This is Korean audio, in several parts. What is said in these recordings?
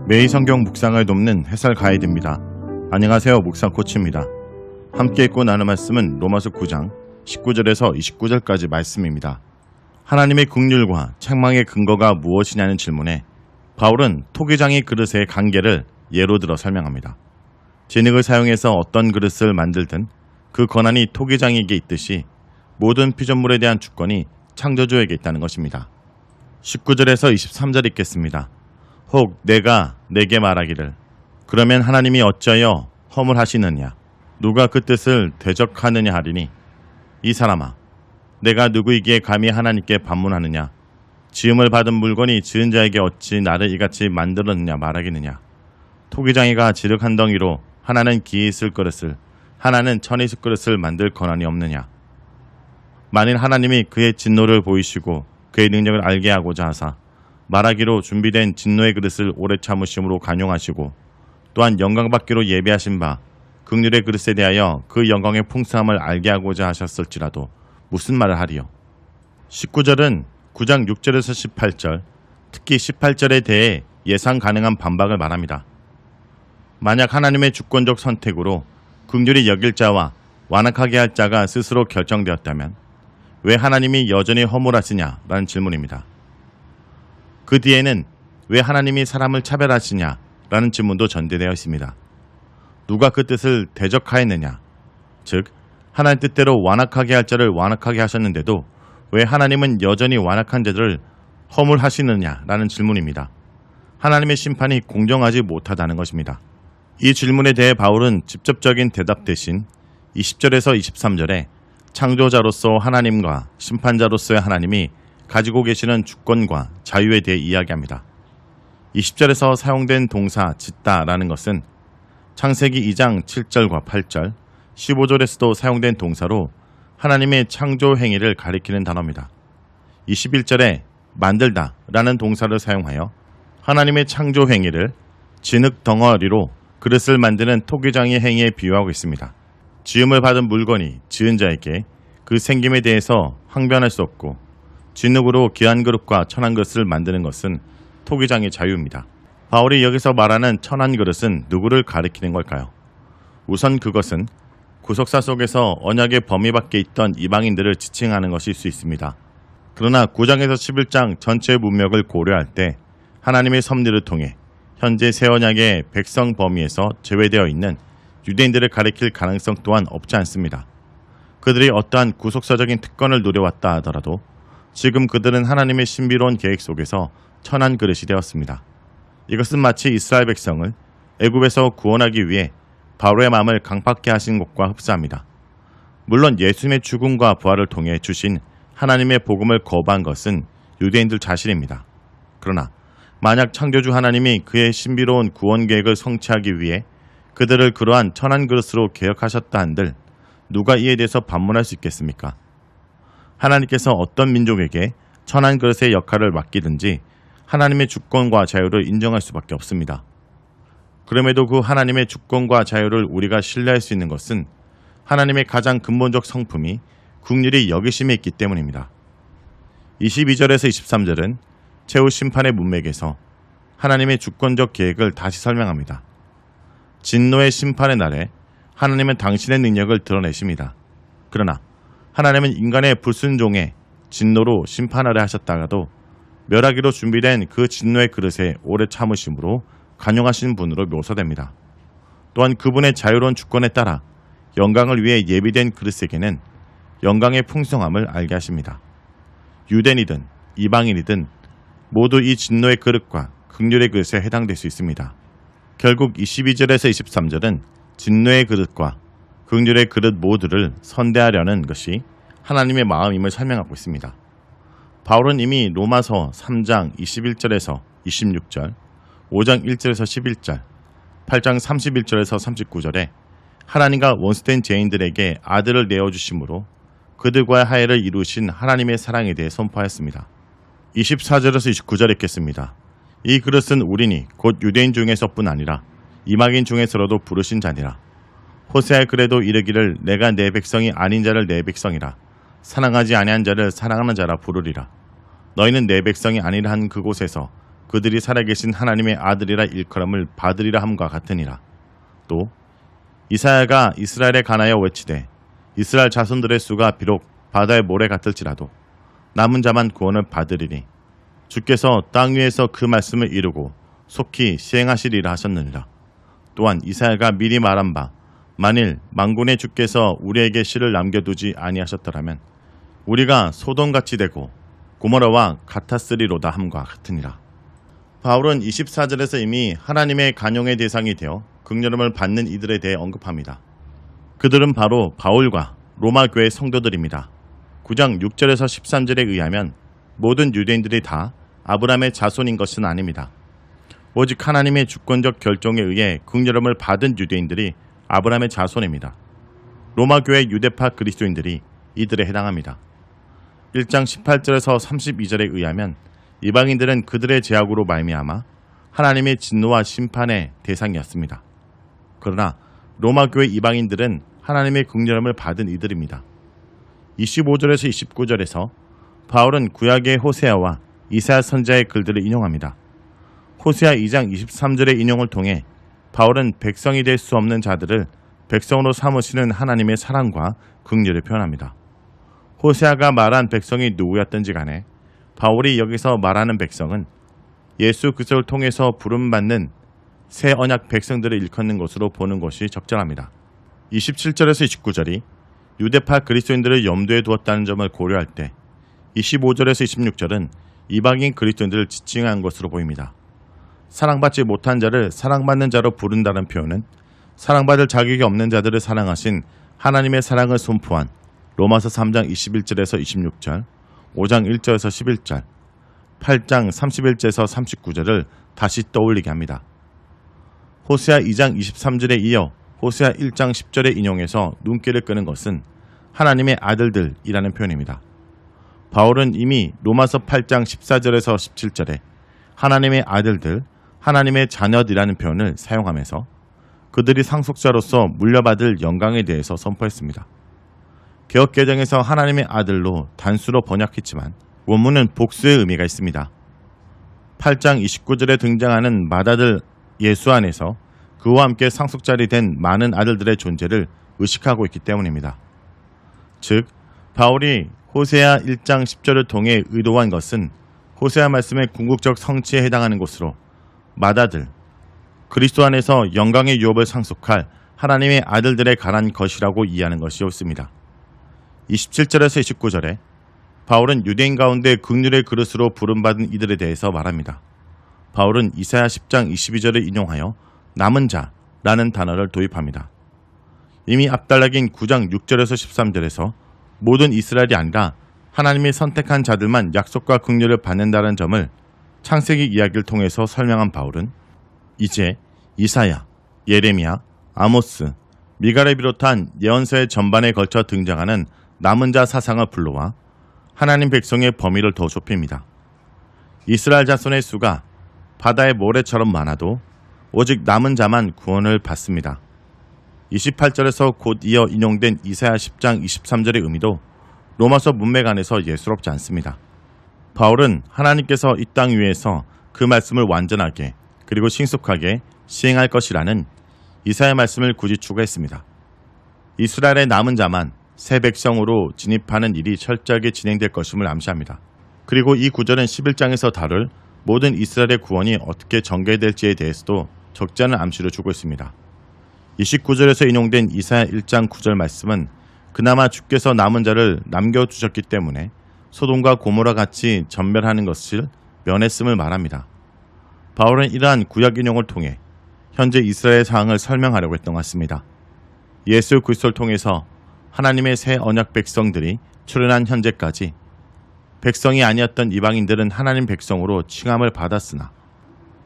매일 성경 묵상을 돕는 해설 가이드입니다. 안녕하세요. 묵상 코치입니다. 함께 읽고 나눌 말씀은 로마서 9장 19절에서 29절까지 말씀입니다. 하나님의 긍휼과 책망의 근거가 무엇이냐는 질문에 바울은 토기장의 그릇의 관계를 예로 들어 설명합니다. 진흙을 사용해서 어떤 그릇을 만들든 그 권한이 토기장에게 있듯이 모든 피조물에 대한 주권이 창조주에게 있다는 것입니다. 19절에서 23절 읽겠습니다. 혹 내가 내게 말하기를 그러면 하나님이 어찌하여 허물하시느냐 누가 그 뜻을 대적하느냐 하리니 이 사람아 내가 누구이기에 감히 하나님께 반문하느냐 지음을 받은 물건이 지은 자에게 어찌 나를 이같이 만들었느냐 말하기느냐 토기장이가 지륵 한 덩이로 하나는 기이 있을 그릇을 하나는 천이 있을 그릇을 만들 권한이 없느냐 만일 하나님이 그의 진노를 보이시고 그의 능력을 알게 하고자 하사 말하기로 준비된 진노의 그릇을 오래 참으심으로 간용하시고 또한 영광받기로 예비하신 바 긍휼의 그릇에 대하여 그 영광의 풍성함을 알게 하고자 하셨을지라도 무슨 말을 하리요. 19절은 9장 6절에서 18절 특히 18절에 대해 예상 가능한 반박을 말합니다. 만약 하나님의 주권적 선택으로 긍휼히 여길 자와 완악하게 할 자가 스스로 결정되었다면 왜 하나님이 여전히 허물하시냐라는 질문입니다. 그 뒤에는 왜 하나님이 사람을 차별하시냐라는 질문도 전제되어 있습니다. 누가 그 뜻을 대적하였느냐 즉 하나님 뜻대로 완악하게 할 자를 완악하게 하셨는데도 왜 하나님은 여전히 완악한 자들을 허물하시느냐라는 질문입니다. 하나님의 심판이 공정하지 못하다는 것입니다. 이 질문에 대해 바울은 직접적인 대답 대신 20절에서 23절에 창조자로서 하나님과 심판자로서의 하나님이 가지고 계시는 주권과 자유에 대해 이야기합니다. 20절에서 사용된 동사 짓다라는 것은 창세기 2장 7절과 8절, 15절에서도 사용된 동사로 하나님의 창조 행위를 가리키는 단어입니다. 21절에 만들다라는 동사를 사용하여 하나님의 창조 행위를 진흙 덩어리로 그릇을 만드는 토기장의 행위에 비유하고 있습니다. 지음을 받은 물건이 지은 자에게 그 생김에 대해서 항변할 수 없고 진흙으로 귀한 그릇과 천한 그릇을 만드는 것은 토기장의 자유입니다. 바울이 여기서 말하는 천한 그릇은 누구를 가리키는 걸까요? 우선 그것은 구속사 속에서 언약의 범위 밖에 있던 이방인들을 지칭하는 것일 수 있습니다. 그러나 9장에서 11장 전체의 문맥을 고려할 때 하나님의 섭리를 통해 현재 새 언약의 백성 범위에서 제외되어 있는 유대인들을 가리킬 가능성 또한 없지 않습니다. 그들이 어떠한 구속사적인 특권을 누려왔다 하더라도 지금 그들은 하나님의 신비로운 계획 속에서 천한 그릇이 되었습니다. 이것은 마치 이스라엘 백성을 애굽에서 구원하기 위해 바로의 마음을 강팍케 하신 것과 흡사합니다. 물론 예수님의 죽음과 부활을 통해 주신 하나님의 복음을 거부한 것은 유대인들 자신입니다. 그러나 만약 창조주 하나님이 그의 신비로운 구원 계획을 성취하기 위해 그들을 그러한 천한 그릇으로 개혁하셨다 한들 누가 이에 대해서 반문할 수 있겠습니까? 하나님께서 어떤 민족에게 천한 그릇의 역할을 맡기든지 하나님의 주권과 자유를 인정할 수밖에 없습니다. 그럼에도 그 하나님의 주권과 자유를 우리가 신뢰할 수 있는 것은 하나님의 가장 근본적 성품이 긍휼히 여기심에 있기 때문입니다. 22절에서 23절은 최후 심판의 문맥에서 하나님의 주권적 계획을 다시 설명합니다. 진노의 심판의 날에 하나님은 당신의 능력을 드러내십니다. 그러나 하나님은 인간의 불순종에 진노로 심판하려 하셨다가도 멸하기로 준비된 그 진노의 그릇에 오래 참으심으로 간용하신 분으로 묘사됩니다. 또한 그분의 자유로운 주권에 따라 영광을 위해 예비된 그릇에게는 영광의 풍성함을 알게 하십니다. 유대인이든 이방인이든 모두 이 진노의 그릇과 긍휼의 그릇에 해당될 수 있습니다. 결국 22절에서 23절은 진노의 그릇과 긍휼의 그릇 모두를 선대하려는 것이 하나님의 마음임을 설명하고 있습니다. 바울은 이미 로마서 3장 21절에서 26절, 5장 1절에서 11절, 8장 31절에서 39절에 하나님과 원수된 죄인들에게 아들을 내어주심으로 그들과의 화해를 이루신 하나님의 사랑에 대해 선포하였습니다. 24절에서 29절 읽겠습니다. 이 그릇은 우리니 곧 유대인 중에서뿐 아니라 이방인 중에서라도 부르신 자니라. 호세아의 글에도 이르기를 내가 내 백성이 아닌 자를 내 백성이라 사랑하지 아니한 자를 사랑하는 자라 부르리라. 너희는 내 백성이 아니라 한 그곳에서 그들이 살아계신 하나님의 아들이라 일컬음을 받으리라 함과 같으니라. 또 이사야가 이스라엘에 관하여 외치되 이스라엘 자손들의 수가 비록 바다의 모래 같을지라도 남은 자만 구원을 받으리니 주께서 땅 위에서 그 말씀을 이루고 속히 시행하시리라 하셨느니라. 또한 이사야가 미리 말한 바 만일 만군의 주께서 우리에게 씨를 남겨두지 아니하셨더라면 우리가 소돔같이 되고 고모라와 같았으리로다 함과 같으니라. 바울은 24절에서 이미 하나님의 간용의 대상이 되어 긍휼함을 받는 이들에 대해 언급합니다. 그들은 바로 바울과 로마 교회 성도들입니다. 9장 6절에서 13절에 의하면 모든 유대인들이 다 아브라함의 자손인 것은 아닙니다. 오직 하나님의 주권적 결정에 의해 긍휼함을 받은 유대인들이 아브라함의 자손입니다. 로마 교회 유대파 그리스도인들이 이들에 해당합니다. 1장 18절에서 32절에 의하면 이방인들은 그들의 죄악으로 말미암아 하나님의 진노와 심판의 대상이었습니다. 그러나 로마 교회 이방인들은 하나님의 긍휼함을 받은 이들입니다. 25절에서 29절에서 바울은 구약의 호세아와 이사야 선지자의 글들을 인용합니다. 호세아 2장 23절의 인용을 통해 바울은 백성이 될 수 없는 자들을 백성으로 삼으시는 하나님의 사랑과 긍휼을 표현합니다. 호세아가 말한 백성이 누구였든지 간에 바울이 여기서 말하는 백성은 예수 그리스도를 통해서 부름받는 새 언약 백성들을 일컫는 것으로 보는 것이 적절합니다. 27절에서 29절이 유대파 그리스도인들을 염두에 두었다는 점을 고려할 때 25절에서 26절은 이방인 그리스도인들을 지칭한 것으로 보입니다. 사랑받지 못한 자를 사랑받는 자로 부른다는 표현은 사랑받을 자격이 없는 자들을 사랑하신 하나님의 사랑을 선포한 로마서 3장 21절에서 26절, 5장 1절에서 11절, 8장 31절에서 39절을 다시 떠올리게 합니다. 호세아 2장 23절에 이어 호세아 1장 10절에 인용해서 눈길을 끄는 것은 하나님의 아들들이라는 표현입니다. 바울은 이미 로마서 8장 14절에서 17절에 하나님의 아들들, 하나님의 자녀들이라는 표현을 사용하면서 그들이 상속자로서 물려받을 영광에 대해서 선포했습니다. 개역개정에서 하나님의 아들로 단수로 번역했지만 원문은 복수의 의미가 있습니다. 8장 29절에 등장하는 맏아들 예수 안에서 그와 함께 상속자리 된 많은 아들들의 존재를 의식하고 있기 때문입니다. 즉 바울이 호세아 1장 10절을 통해 의도한 것은 호세아 말씀의 궁극적 성취에 해당하는 것으로 맏아들, 그리스도 안에서 영광의 유업을 상속할 하나님의 아들들에 관한 것이라고 이해하는 것이 옳습니다. 27절에서 29절에 바울은 유대인 가운데 긍휼의 그릇으로 부름받은 이들에 대해서 말합니다. 바울은 이사야 10장 22절을 인용하여 남은 자라는 단어를 도입합니다. 이미 앞달락인 9장 6절에서 13절에서 모든 이스라엘이 아니라 하나님이 선택한 자들만 약속과 긍휼을 받는다는 점을 창세기 이야기를 통해서 설명한 바울은 이제 이사야, 예레미야, 아모스, 미가를 비롯한 예언서의 전반에 걸쳐 등장하는 남은 자 사상을 불러와 하나님 백성의 범위를 더 좁힙니다. 이스라엘 자손의 수가 바다의 모래처럼 많아도 오직 남은 자만 구원을 받습니다. 28절에서 곧 이어 인용된 이사야 10장 23절의 의미도 로마서 문맥 안에서 예스럽지 않습니다. 바울은 하나님께서 이 땅 위에서 그 말씀을 완전하게 그리고 신속하게 시행할 것이라는 이사야 말씀을 굳이 추가했습니다. 이스라엘의 남은 자만 새 백성으로 진입하는 일이 철저하게 진행될 것임을 암시합니다. 그리고 이 구절은 11장에서 다룰 모든 이스라엘의 구원이 어떻게 전개될지에 대해서도 적지 않은 암시를 주고 있습니다. 29절에서 인용된 이사야 1장 9절 말씀은 그나마 주께서 남은 자를 남겨두셨기 때문에 소돔과 고모라 같이 전멸하는 것을 면했음을 말합니다. 바울은 이러한 구약 인용을 통해 현재 이스라엘 상황을 설명하려고 했던 것 같습니다. 예수 그리스도를 통해서 하나님의 새 언약 백성들이 출현한 현재까지 백성이 아니었던 이방인들은 하나님 백성으로 칭함을 받았으나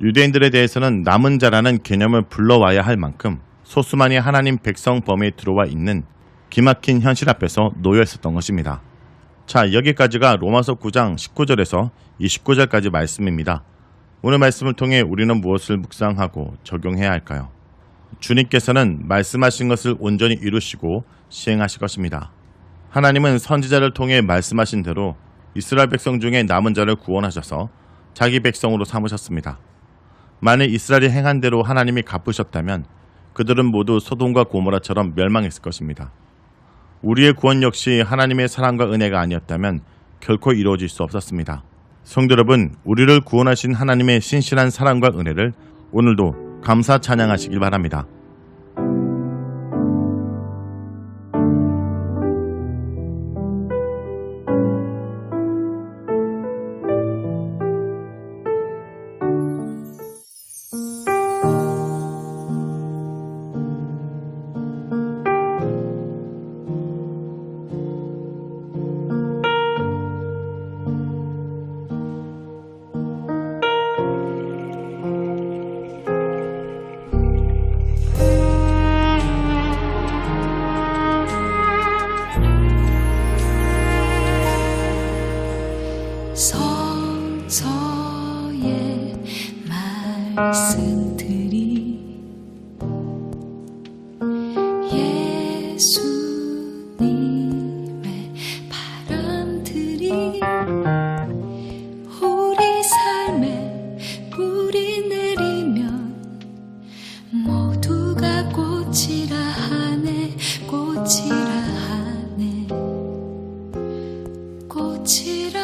유대인들에 대해서는 남은 자라는 개념을 불러와야 할 만큼 소수만이 하나님 백성 범위에 들어와 있는 기막힌 현실 앞에서 놓여 있었던 것입니다. 자, 여기까지가 로마서 9장 19절에서 29절까지 말씀입니다. 오늘 말씀을 통해 우리는 무엇을 묵상하고 적용해야 할까요? 주님께서는 말씀하신 것을 온전히 이루시고 시행하실 것입니다. 하나님은 선지자를 통해 말씀하신 대로 이스라엘 백성 중에 남은 자를 구원하셔서 자기 백성으로 삼으셨습니다. 만일 이스라엘이 행한 대로 하나님이 갚으셨다면 그들은 모두 소돔과 고모라처럼 멸망했을 것입니다. 우리의 구원 역시 하나님의 사랑과 은혜가 아니었다면 결코 이루어질 수 없었습니다. 성도 여러분, 우리를 구원하신 하나님의 신실한 사랑과 은혜를 오늘도 감사 찬양하시길 바랍니다. 성서의 말씀들이 예수님의 바람들이 우리 삶에 뿌리 내리면 모두가 꽃이라 하네, 꽃이라 하네, 꽃이라